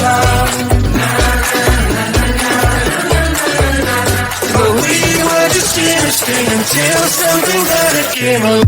But we were just interesting until something better came along.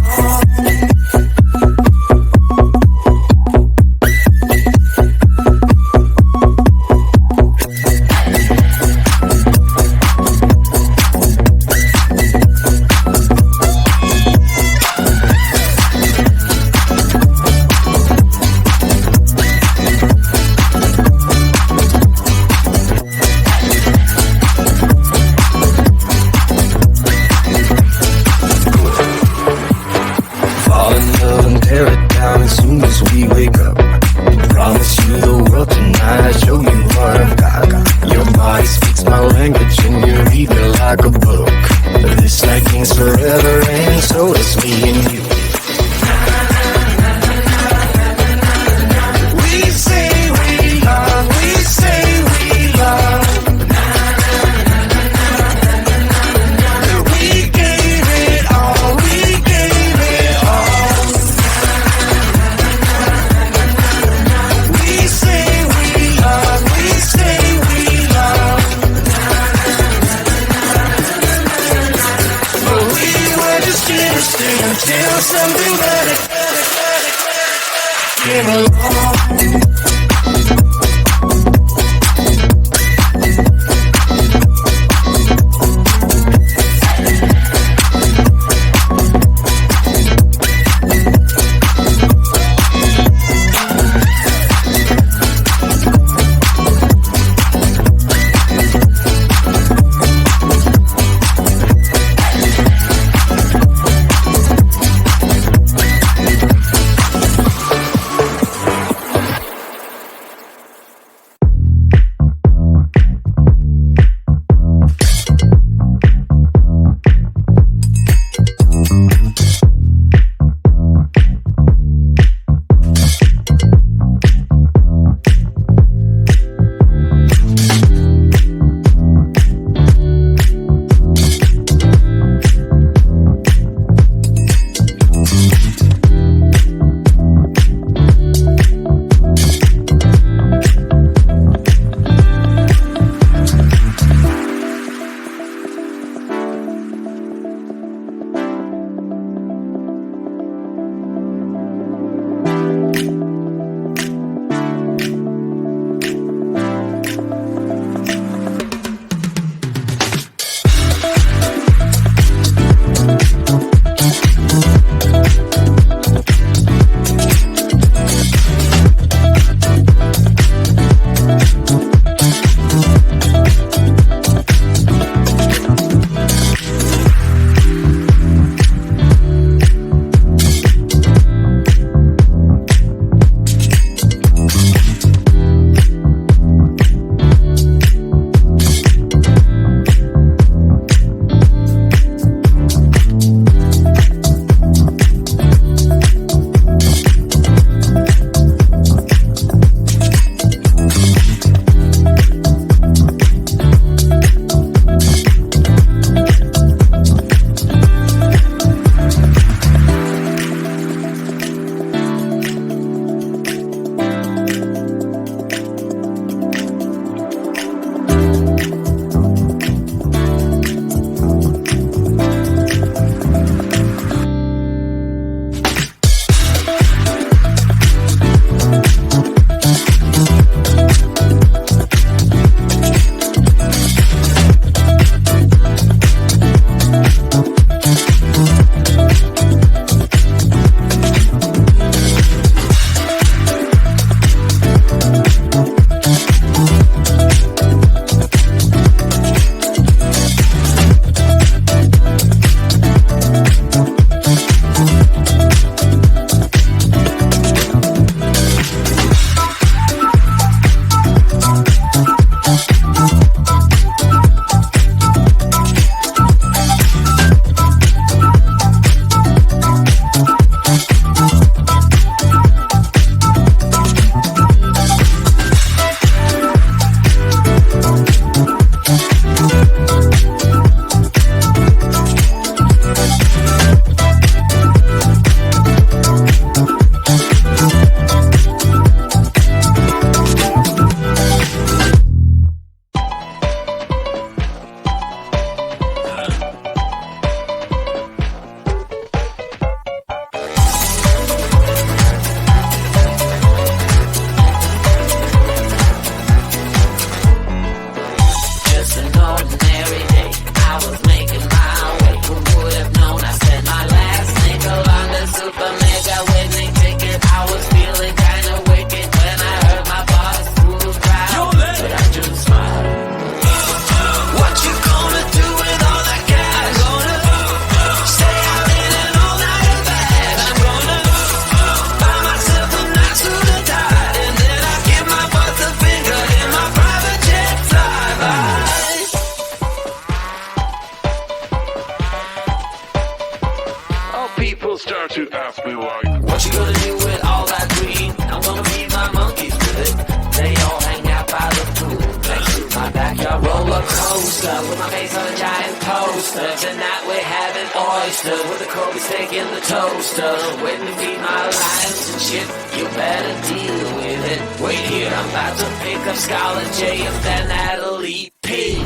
coaster with my face on a giant poster. Tonight we're having oysters with the Kobe steak in the toaster. Waiting to feed my lions and shit, you better deal with it. Wait here, I'm about to pick up Scarlet J and then Natalie P.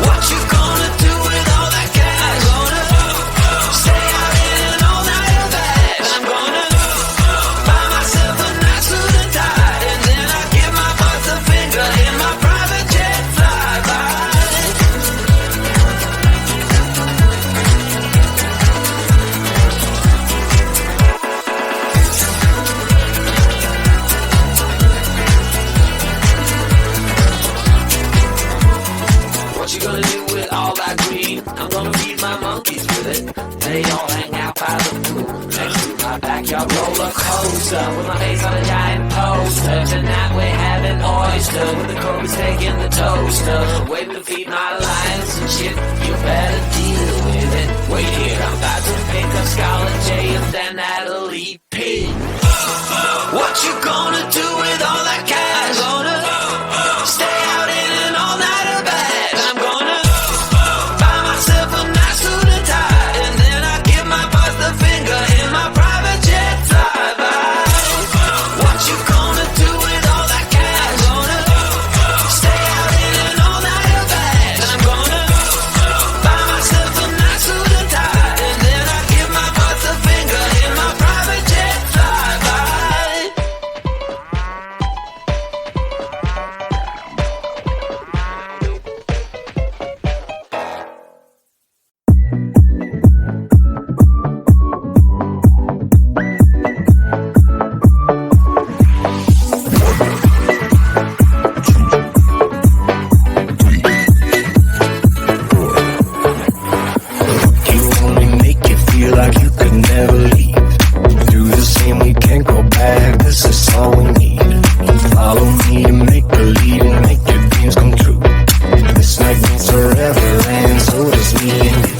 What you gonna do with all that cash? Gonna stay out in an all-nighter bag. I'm gonna buy myself a nice suit and tie, and then I give my boss a finger in my private jet flyby. What you gonna do with all that green? I'm gonna feed my monkeys with it. They all hang out by the pool next to my backyard roller coaster with my face on a giant poster. Tonight we're having oyster with the Kobe steak in the toaster. Waiting to feed my lions and shit, you better deal with it. Wait here, I'm about to pick up Scarlet J and then Natalie P. What you gonna do with all that cash? Gonna stay out in an all-nighter bag. I'm gonna buy myself a nice suit and tie, and then I give my boss the finger in my private jet flyby. What you gonna do with all that cash? Gonna stay out in an all-nighter bag. I'm gonna buy myself a nice suit and tie, and then I give my boss the finger in my private jet flyby. You only make you feel like you could never leave. Do the same, we can't go back, this is all we need. Follow me to make believe and make your dreams come true. This night means forever and so does me and you.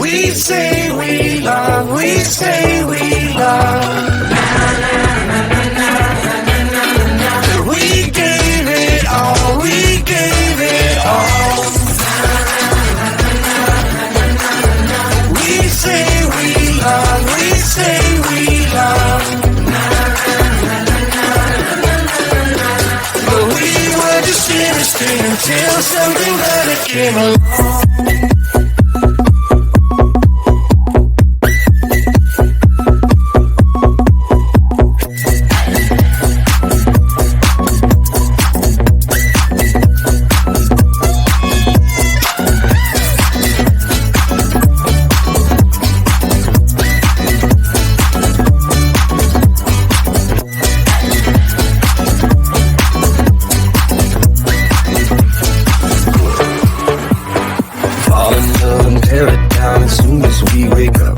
We say we love, we say we love. We gave it all, we gave it all. We say we love, we say we love. But we were just innocent until something better came along. Fall in love and tear it down as soon as we wake up.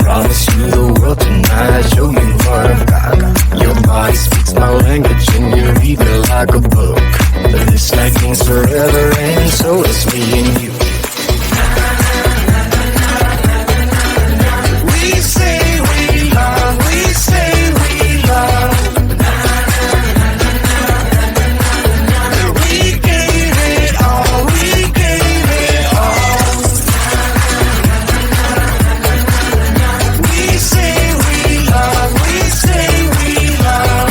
Promise you the world tonight, show you what I've got. Your body speaks my language and you read me like a book. This night means forever and so does me and you. We say we love, we say we love. We gave it all, we gave it all. We say we love, we say we love.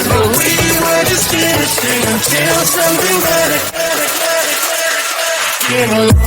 But we were just innocent until something better came along.